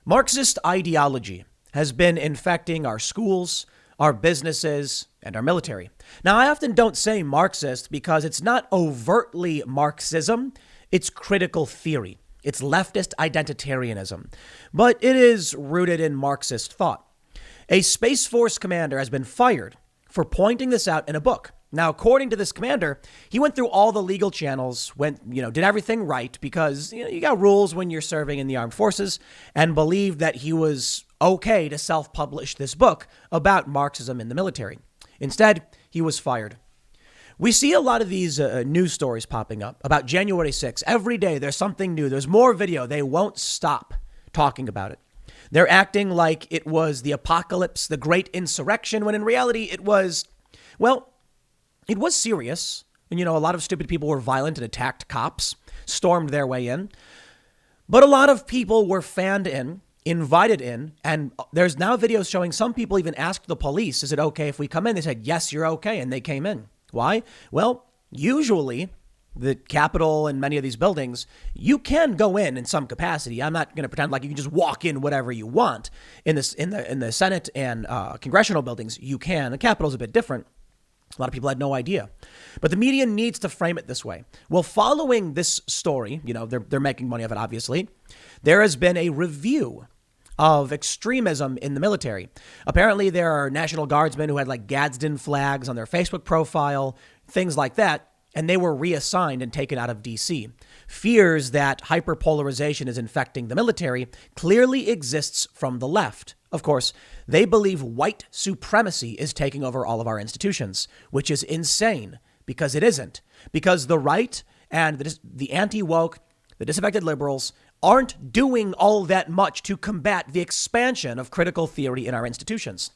Marxist ideology has been infecting our schools, our businesses, and our military. Now, I often don't say Marxist because it's not overtly Marxism, it's critical theory. It's leftist identitarianism, but it is rooted in Marxist thought. A Space Force commander has been fired for pointing this out in a book. Now, according to this commander, he went through all the legal channels, did everything right because you got rules when you're serving in the armed forces, and believed that he was okay to self-publish this book about Marxism in the military. Instead, he was fired. We see a lot of these news stories popping up about January 6th. Every day there's something new. There's more video. They won't stop talking about it. They're acting like it was the apocalypse, the great insurrection, when in reality it was serious. And, a lot of stupid people were violent and attacked cops, stormed their way in. But a lot of people were fanned in, invited in, and there's now videos showing some people even asked the police, is it okay if we come in? They said, yes, you're okay. And they came in. Why? Well, usually the Capitol and many of these buildings, you can go in some capacity. I'm not going to pretend like you can just walk in whatever you want. In the Senate and congressional buildings, you can. The Capitol's a bit different. A lot of people had no idea. But the media needs to frame it this way. Well, following this story, they're making money of it, obviously. There has been a review of extremism in the military. Apparently, there are National Guardsmen who had Gadsden flags on their Facebook profile, things like that, and they were reassigned and taken out of D.C. Fears that hyperpolarization is infecting the military clearly exists from the left. Of course, they believe white supremacy is taking over all of our institutions, which is insane because it isn't. Because the right and the anti-woke, the disaffected liberals aren't doing all that much to combat the expansion of critical theory in our institutions.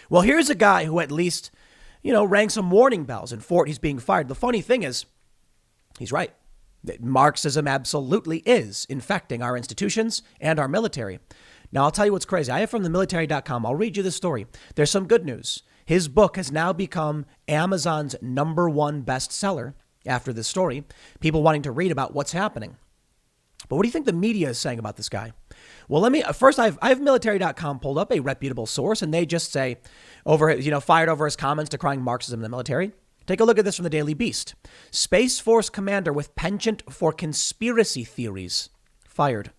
Well, here's a guy who at least, rang some warning bells and for it he's being fired. The funny thing is, he's right. Marxism absolutely is infecting our institutions and our military. Now, I'll tell you what's crazy. I have from themilitary.com. I'll read you the story. There's some good news. His book has now become Amazon's #1 bestseller after this story. People wanting to read about what's happening. But what do you think the media is saying about this guy? Well, I have military.com pulled up, a reputable source, and they just say fired over his comments decrying Marxism in the military. Take a look at this from the Daily Beast. Space Force commander with penchant for conspiracy theories fired.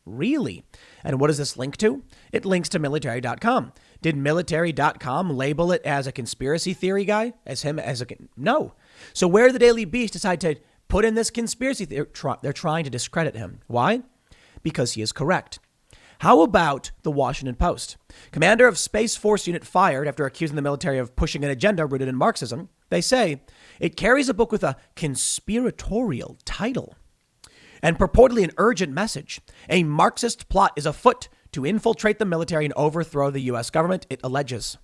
Really? And what does this link to? It links to military.com. Did military.com label it as a conspiracy theory guy? No. So where did the Daily Beast decide to put in this conspiracy theory? They're trying to discredit him. Why? Because he is correct. How about the Washington Post? Commander of Space Force unit fired after accusing the military of pushing an agenda rooted in Marxism. They say it carries a book with a conspiratorial title and purportedly an urgent message. A Marxist plot is afoot to infiltrate the military and overthrow the U.S. government, it alleges.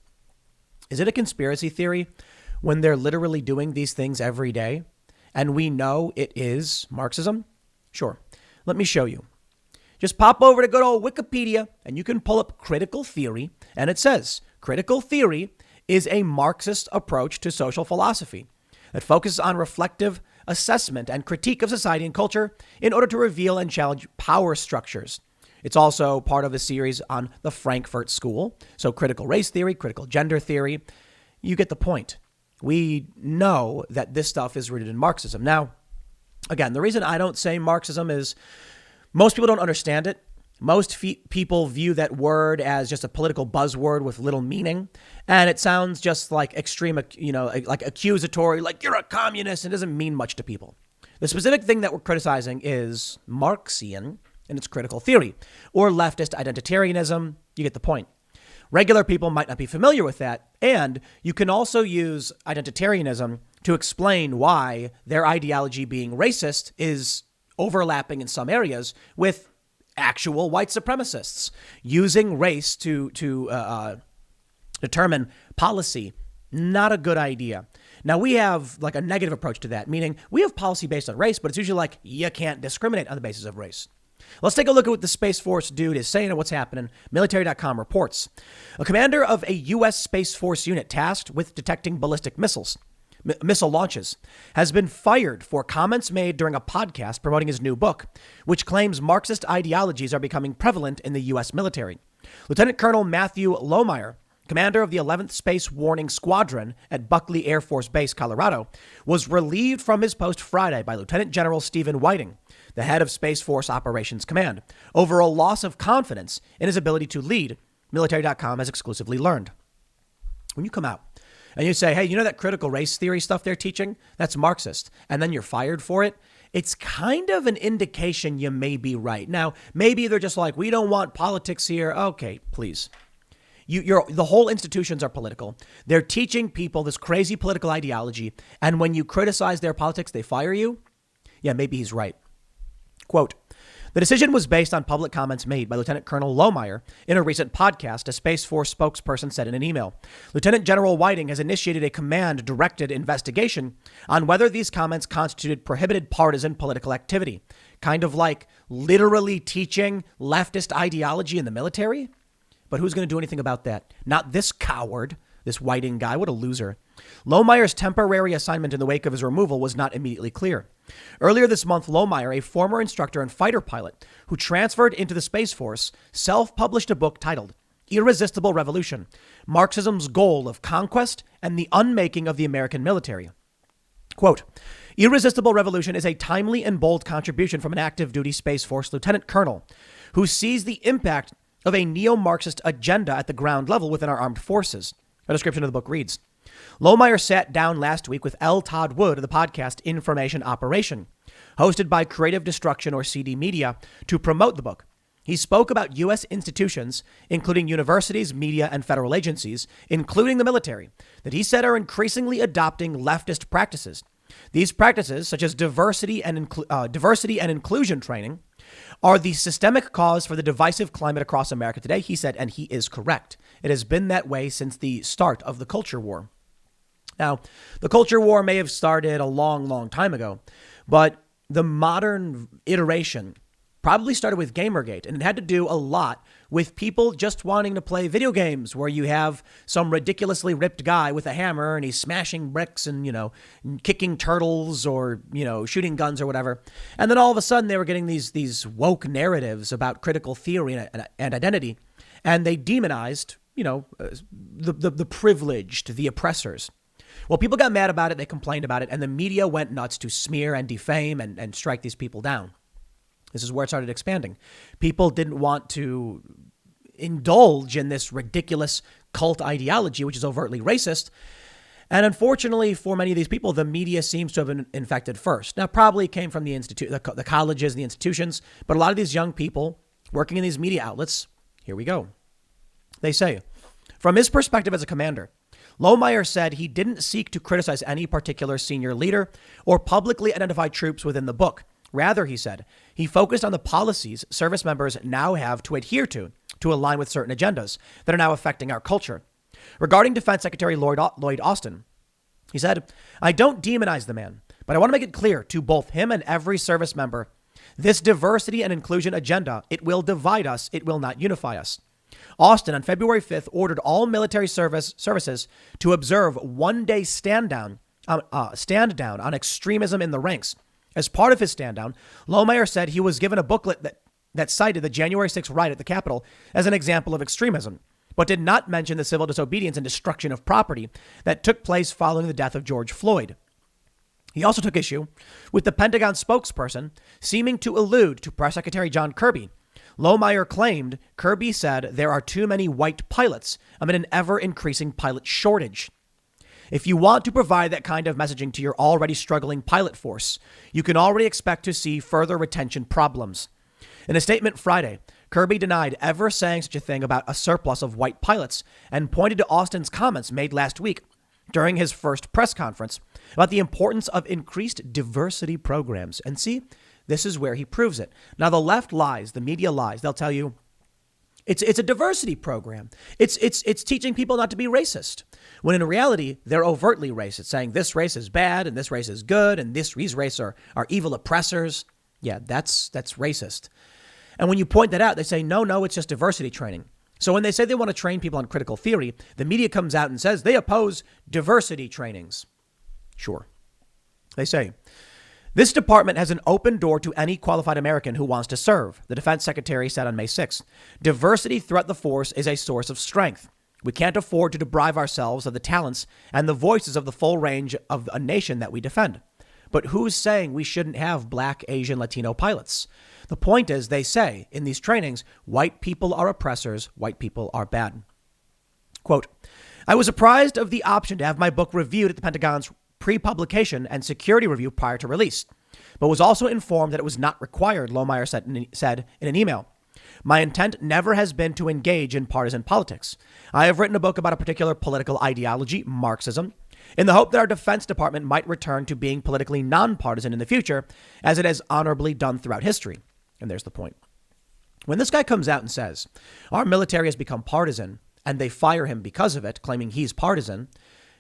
Is it a conspiracy theory when they're literally doing these things every day? And we know it is Marxism? Sure. Let me show you. Just pop over to good old Wikipedia and you can pull up critical theory. And it says critical theory is a Marxist approach to social philosophy that focuses on reflective assessment and critique of society and culture in order to reveal and challenge power structures. It's also part of a series on the Frankfurt School. So critical race theory, critical gender theory. You get the point. We know that this stuff is rooted in Marxism. Now, again, the reason I don't say Marxism is most people don't understand it. Most people view that word as just a political buzzword with little meaning. And it sounds just like extreme, like accusatory, like you're a communist. It doesn't mean much to people. The specific thing that we're criticizing is Marxian and its critical theory or leftist identitarianism. You get the point. Regular people might not be familiar with that. And you can also use identitarianism to explain why their ideology being racist is overlapping in some areas with actual white supremacists using race to determine policy. Not a good idea. Now, we have a negative approach to that, meaning we have policy based on race, but it's usually you can't discriminate on the basis of race. Let's take a look at what the Space Force dude is saying and what's happening. Military.com reports a commander of a U.S. Space Force unit tasked with detecting ballistic missiles missile launches, has been fired for comments made during a podcast promoting his new book, which claims Marxist ideologies are becoming prevalent in the U.S. military. Lieutenant Colonel Matthew Lohmeyer, commander of the 11th Space Warning Squadron at Buckley Air Force Base, Colorado, was relieved from his post Friday by Lieutenant General Stephen Whiting, the head of Space Force Operations Command, over a loss of confidence in his ability to lead, Military.com has exclusively learned. When you come out and you say, hey, you know that critical race theory stuff they're teaching? That's Marxist. And then you're fired for it. It's kind of an indication you may be right. Now, maybe they're just like, we don't want politics here. Okay, please. The whole institutions are political. They're teaching people this crazy political ideology. And when you criticize their politics, they fire you. Yeah, maybe he's right. Quote, the decision was based on public comments made by Lieutenant Colonel Lohmeyer in a recent podcast, a Space Force spokesperson said in an email. Lieutenant General Whiting has initiated a command-directed investigation on whether these comments constituted prohibited partisan political activity, kind of like literally teaching leftist ideology in the military. But who's going to do anything about that? Not this coward, this Whiting guy. What a loser. Lohmeyer's temporary assignment in the wake of his removal was not immediately clear. Earlier this month, Lohmeyer, a former instructor and fighter pilot who transferred into the Space Force, self-published a book titled Irresistible Revolution, Marxism's Goal of Conquest and the Unmaking of the American Military. Quote, Irresistible Revolution is a timely and bold contribution from an active duty Space Force lieutenant colonel who sees the impact of a neo-Marxist agenda at the ground level within our armed forces. A description of the book reads, Lohmeyer sat down last week with L. Todd Wood of the podcast Information Operation, hosted by Creative Destruction or CD Media, to promote the book. He spoke about U.S. institutions, including universities, media, and federal agencies, including the military, that he said are increasingly adopting leftist practices. These practices, such as diversity and inclusion training, are the systemic cause for the divisive climate across America today, he said, and he is correct. It has been that way since the start of the culture war. Now, the culture war may have started a long, long time ago, but the modern iteration probably started with Gamergate, and it had to do a lot with people just wanting to play video games where you have some ridiculously ripped guy with a hammer and he's smashing bricks and, kicking turtles or, shooting guns or whatever. And then all of a sudden they were getting these woke narratives about critical theory and identity, and they demonized, the privileged, the oppressors. Well, people got mad about it. They complained about it. And the media went nuts to smear and defame and strike these people down. This is where it started expanding. People didn't want to indulge in this ridiculous cult ideology, which is overtly racist. And unfortunately, for many of these people, the media seems to have been infected first. Now, probably came from the colleges and the institutions. But a lot of these young people working in these media outlets, here we go. They say, from his perspective as a commander, Lohmeyer said he didn't seek to criticize any particular senior leader or publicly identify troops within the book. Rather, he said, he focused on the policies service members now have to adhere to align with certain agendas that are now affecting our culture. Regarding Defense Secretary Lloyd Austin, he said, I don't demonize the man, but I want to make it clear to both him and every service member, this diversity and inclusion agenda, it will divide us, it will not unify us. Austin on February 5th ordered all military services to observe one-day stand down on extremism in the ranks. As part of his stand down, Lohmeyer said he was given a booklet that cited the January 6th riot at the Capitol as an example of extremism, but did not mention the civil disobedience and destruction of property that took place following the death of George Floyd. He also took issue with the Pentagon spokesperson seeming to allude to Press Secretary John Kirby. Lohmeyer claimed Kirby said there are too many white pilots amid an ever-increasing pilot shortage. If you want to provide that kind of messaging to your already struggling pilot force, you can already expect to see further retention problems. In a statement Friday, Kirby denied ever saying such a thing about a surplus of white pilots and pointed to Austin's comments made last week during his first press conference about the importance of increased diversity programs. And see, this is where he proves it. Now, the left lies, the media lies. They'll tell you it's a diversity program. It's teaching people not to be racist, when in reality, they're overtly racist, saying this race is bad and this race is good and these race are evil oppressors. Yeah, that's racist. And when you point that out, they say, no, it's just diversity training. So when they say they want to train people on critical theory, the media comes out and says they oppose diversity trainings. Sure. They say, this department has an open door to any qualified American who wants to serve, the defense secretary said on May 6th. Diversity throughout the force is a source of strength. We can't afford to deprive ourselves of the talents and the voices of the full range of a nation that we defend. But who's saying we shouldn't have Black, Asian, Latino pilots? The point is, they say in these trainings, white people are oppressors, white people are bad. Quote, I was apprised of the option to have my book reviewed at the Pentagon's pre-publication and security review prior to release, but was also informed that it was not required, Lohmeyer said in an email. My intent never has been to engage in partisan politics. I have written a book about a particular political ideology, Marxism, in the hope that our Defense Department might return to being politically nonpartisan in the future, as it has honorably done throughout history. And there's the point. When this guy comes out and says, our military has become partisan, and they fire him because of it, claiming he's partisan,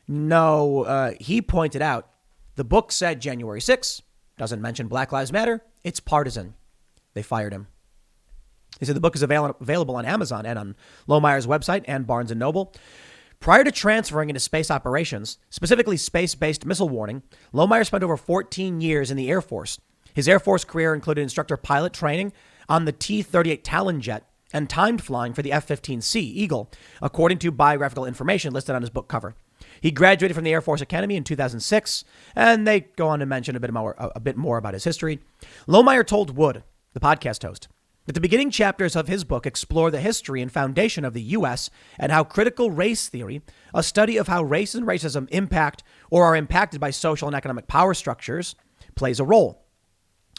no, he pointed out, the book said January 6th, doesn't mention Black Lives Matter, it's partisan. They fired him. He said the book is available on Amazon and on Lohmeyer's website and Barnes & Noble. Prior to transferring into space operations, specifically space-based missile warning, Lohmeyer spent over 14 years in the Air Force. His Air Force career included instructor pilot training on the T-38 Talon jet and timed flying for the F-15C Eagle, according to biographical information listed on his book cover. He graduated from the Air Force Academy in 2006, and they go on to mention a bit more about his history. Lohmeyer told Wood, the podcast host, that the beginning chapters of his book explore the history and foundation of the U.S. and how critical race theory, a study of how race and racism impact or are impacted by social and economic power structures, plays a role.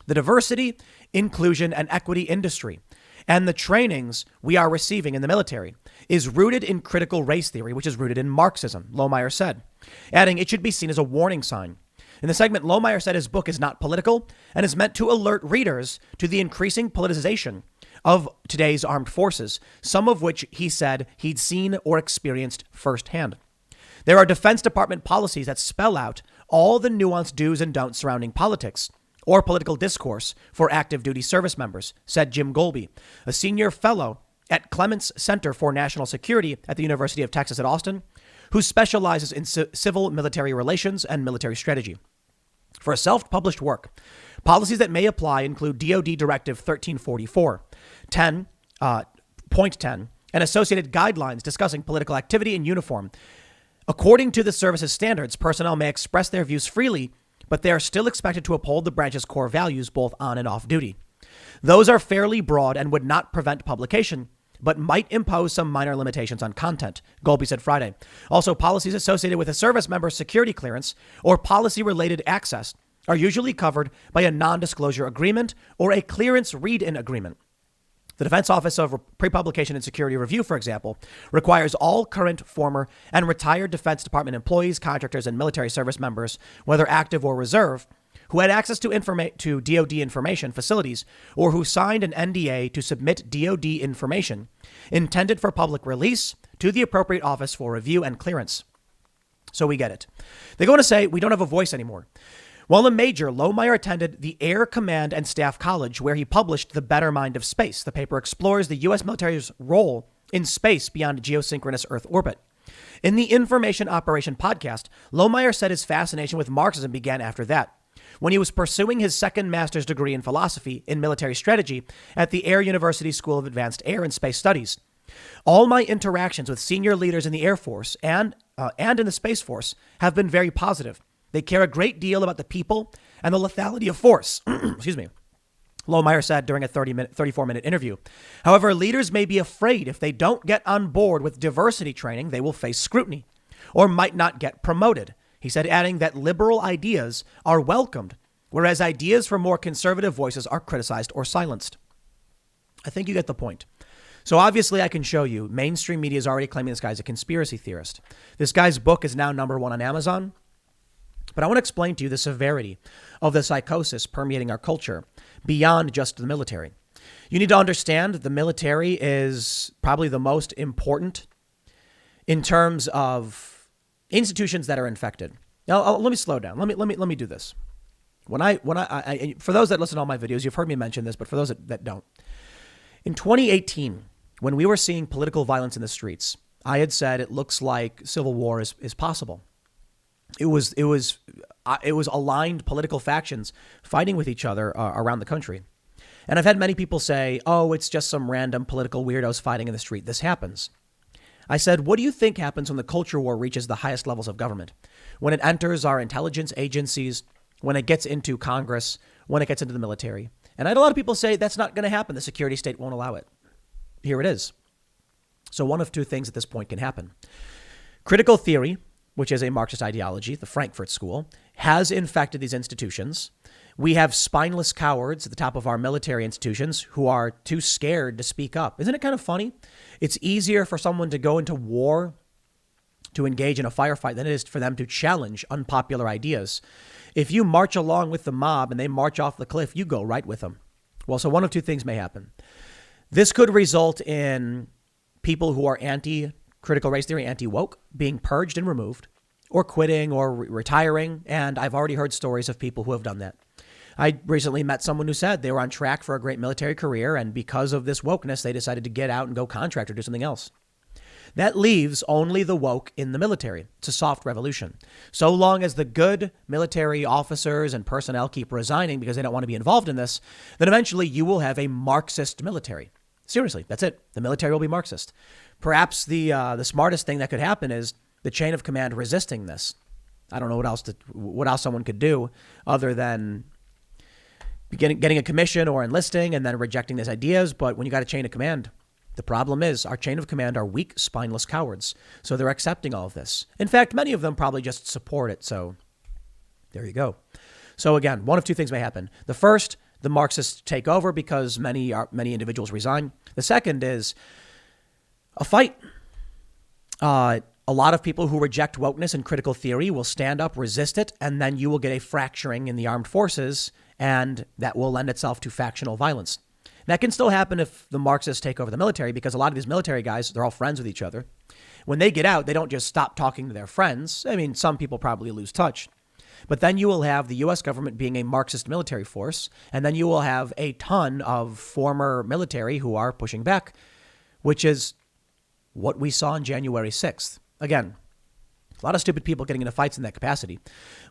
The diversity, inclusion, and equity industry and the trainings we are receiving in the military is rooted in critical race theory, which is rooted in Marxism, Lohmeyer said, adding it should be seen as a warning sign. In the segment, Lohmeyer said his book is not political and is meant to alert readers to the increasing politicization of today's armed forces, some of which he said he'd seen or experienced firsthand. There are Defense Department policies that spell out all the nuanced do's and don'ts surrounding politics or political discourse for active duty service members, said Jim Golby, a senior fellow at Clements Center for National Security at the University of Texas at Austin, who specializes in civil military relations and military strategy. For a self-published work, policies that may apply include DoD Directive 1344, 10.10, and associated guidelines discussing political activity in uniform. According to the service's standards, personnel may express their views freely, but they are still expected to uphold the branch's core values both on and off duty. Those are fairly broad and would not prevent publication, but might impose some minor limitations on content, Golby said Friday. Also, policies associated with a service member's security clearance or policy-related access are usually covered by a non-disclosure agreement or a clearance read-in agreement. The Defense Office of Pre-Publication and Security Review, for example, requires all current, former, and retired Defense Department employees, contractors, and military service members, whether active or reserve, who had access to DoD information facilities or who signed an NDA to submit DoD information intended for public release to the appropriate office for review and clearance. So we get it. They go on to say we don't have a voice anymore. While a major, Lohmeyer attended the Air Command and Staff College, where he published The Better Mind of Space. The paper explores the U.S. military's role in space beyond geosynchronous Earth orbit. In the Information Operation podcast, Lohmeyer said his fascination with Marxism began after that, when he was pursuing his second master's degree in philosophy in military strategy at the Air University School of Advanced Air and Space Studies. All my interactions with senior leaders in the Air Force and in the Space Force have been very positive. They care a great deal about the people and the lethality of force. Excuse me. Lohmeyer said during a 34-minute interview. However, leaders may be afraid if they don't get on board with diversity training, they will face scrutiny or might not get promoted. He said, adding that liberal ideas are welcomed, whereas ideas from more conservative voices are criticized or silenced. I think you get the point. So obviously I can show you mainstream media is already claiming this guy's a conspiracy theorist. This guy's book is now #1 on Amazon. But I want to explain to you the severity of the psychosis permeating our culture beyond just the military. You need to understand the military is probably the most important in terms of institutions that are infected. Now, let me slow down. Let me do this. When I for those that listen to all my videos, you've heard me mention this, but for those that don't, in 2018, when we were seeing political violence in the streets, I had said it looks like civil war is possible. It was aligned political factions fighting with each other around the country. And I've had many people say, oh, it's just some random political weirdos fighting in the street. This happens. I said, what do you think happens when the culture war reaches the highest levels of government? When it enters our intelligence agencies, when it gets into Congress, when it gets into the military. And I had a lot of people say that's not going to happen. The security state won't allow it. Here it is. So one of two things at this point can happen. Critical theory, which is a Marxist ideology, the Frankfurt School, has infected these institutions. We have spineless cowards at the top of our military institutions who are too scared to speak up. Isn't it kind of funny? It's easier for someone to go into war, to engage in a firefight, than it is for them to challenge unpopular ideas. If you march along with the mob and they march off the cliff, you go right with them. Well, so one of two things may happen. This could result in people who are anti-critical race theory, anti-woke, being purged and removed, or quitting or retiring. And I've already heard stories of people who have done that. I recently met someone who said they were on track for a great military career, and because of this wokeness, they decided to get out and go contract or do something else. That leaves only the woke in the military. It's a soft revolution. So long as the good military officers and personnel keep resigning because they don't want to be involved in this, then eventually you will have a Marxist military. Seriously, that's it. The military will be Marxist. Perhaps the smartest thing that could happen is the chain of command resisting this. I don't know what else someone could do other than getting a commission or enlisting and then rejecting these ideas. But when you got a chain of command, the problem is our chain of command are weak, spineless cowards. So they're accepting all of this. In fact, many of them probably just support it. So there you go. So again, one of two things may happen. The first, the Marxists take over because many individuals resign. The second is a fight. A lot of people who reject wokeness and critical theory will stand up, resist it, and then you will get a fracturing in the armed forces, and that will lend itself to factional violence. That can still happen if the Marxists take over the military, because a lot of these military guys, they're all friends with each other. When they get out, they don't just stop talking to their friends. I mean, some people probably lose touch. But then you will have the U.S. government being a Marxist military force, and then you will have a ton of former military who are pushing back, which is what we saw on January 6th. Again, a lot of stupid people getting into fights in that capacity.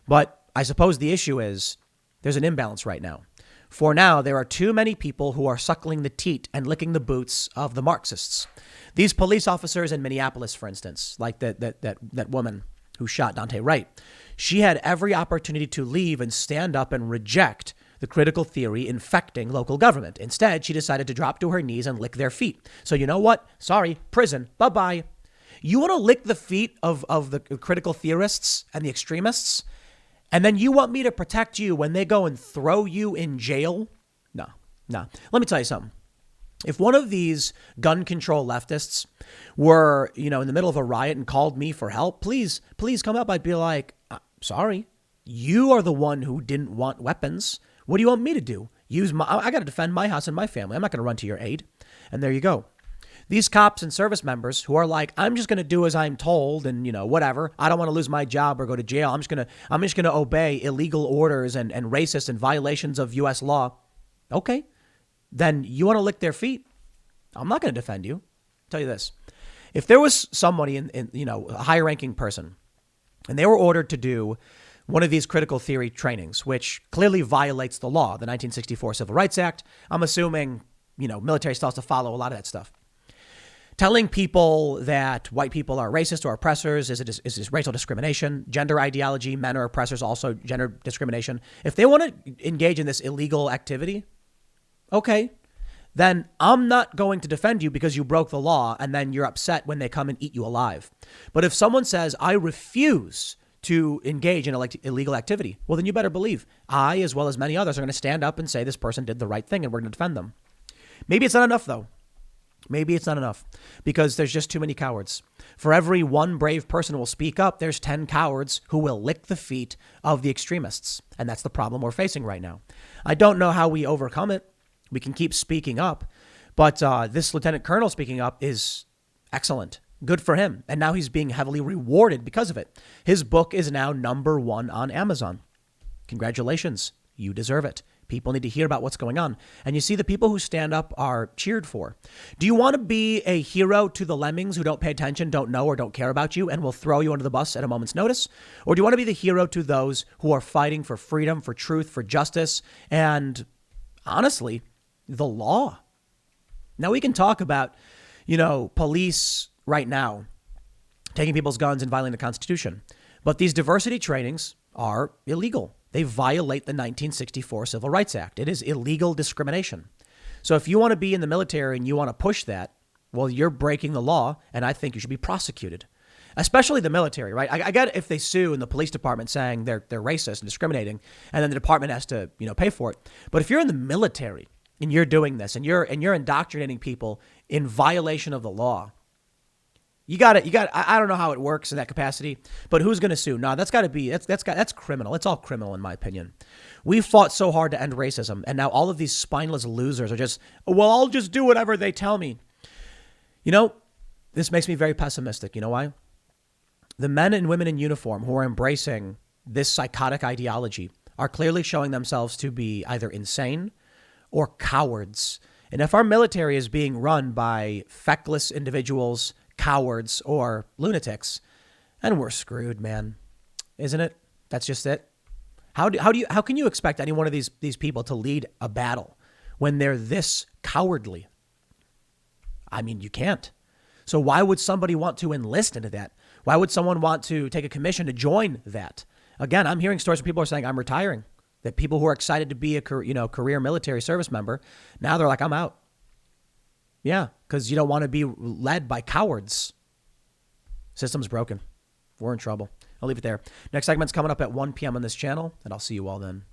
But I suppose the issue is there's an imbalance right now. For now, there are too many people who are suckling the teat and licking the boots of the Marxists. These police officers in Minneapolis, for instance, like that woman who shot Dante Wright, she had every opportunity to leave and stand up and reject the critical theory infecting local government. Instead, she decided to drop to her knees and lick their feet. So you know what? Sorry, prison. Bye-bye. You want to lick the feet of the critical theorists and the extremists? And then you want me to protect you when they go and throw you in jail? No. Let me tell you something. If one of these gun control leftists were, in the middle of a riot and called me for help, please come up. I'd be like, sorry, you are the one who didn't want weapons. What do you want me to do? I got to defend my house and my family. I'm not going to run to your aid. And there you go. These cops and service members who are like, I'm just going to do as I'm told and, whatever. I don't want to lose my job or go to jail. I'm just going to obey illegal orders and racist and violations of U.S. law. Okay. Then you want to lick their feet? I'm not going to defend you. I'll tell you this. If there was somebody in a higher ranking person and they were ordered to do one of these critical theory trainings, which clearly violates the law, the 1964 Civil Rights Act, I'm assuming, military still has to follow a lot of that stuff. Telling people that white people are racist or oppressors is racial discrimination. Gender ideology, men are oppressors, also gender discrimination. If they want to engage in this illegal activity, okay, then I'm not going to defend you because you broke the law and then you're upset when they come and eat you alive. But if someone says, I refuse to engage in illegal activity, well, then you better believe I, as well as many others, are going to stand up and say this person did the right thing and we're going to defend them. Maybe it's not enough, though. Maybe it's not enough because there's just too many cowards. For every one brave person who will speak up, there's 10 cowards who will lick the feet of the extremists. And that's the problem we're facing right now. I don't know how we overcome it. We can keep speaking up. But this lieutenant colonel speaking up is excellent. Good for him. And now he's being heavily rewarded because of it. His book is now #1 on Amazon. Congratulations. You deserve it. People need to hear about what's going on. And you see the people who stand up are cheered for. Do you want to be a hero to the lemmings who don't pay attention, don't know, or don't care about you and will throw you under the bus at a moment's notice? Or do you want to be the hero to those who are fighting for freedom, for truth, for justice, and honestly, the law? Now we can talk about, police right now taking people's guns and violating the Constitution. But these diversity trainings are illegal. They violate the 1964 Civil Rights Act. It is illegal discrimination. So if you want to be in the military and you want to push that, well, you're breaking the law, and I think you should be prosecuted, especially the military, right? I get it if they sue in the police department saying they're racist and discriminating, and then the department has to, pay for it. But if you're in the military and you're doing this and you're indoctrinating people in violation of the law, you got it. I don't know how it works in that capacity, but who's going to sue? No, that's criminal. It's all criminal in my opinion. We fought so hard to end racism, and now all of these spineless losers are just, well, I'll just do whatever they tell me. This makes me very pessimistic. You know why? The men and women in uniform who are embracing this psychotic ideology are clearly showing themselves to be either insane or cowards. And if our military is being run by feckless individuals, cowards, or lunatics, and we're screwed, man. Isn't it? That's just it. How can you expect any one of these people to lead a battle when they're this cowardly? I mean, you can't. So why would somebody want to enlist into that? Why would someone want to take a commission to join that? Again, I'm hearing stories where people are saying, I'm retiring. That people who are excited to be a career military service member, now they're like, I'm out. Yeah, because you don't want to be led by cowards. System's broken. We're in trouble. I'll leave it there. Next segment's coming up at 1 p.m. on this channel, and I'll see you all then.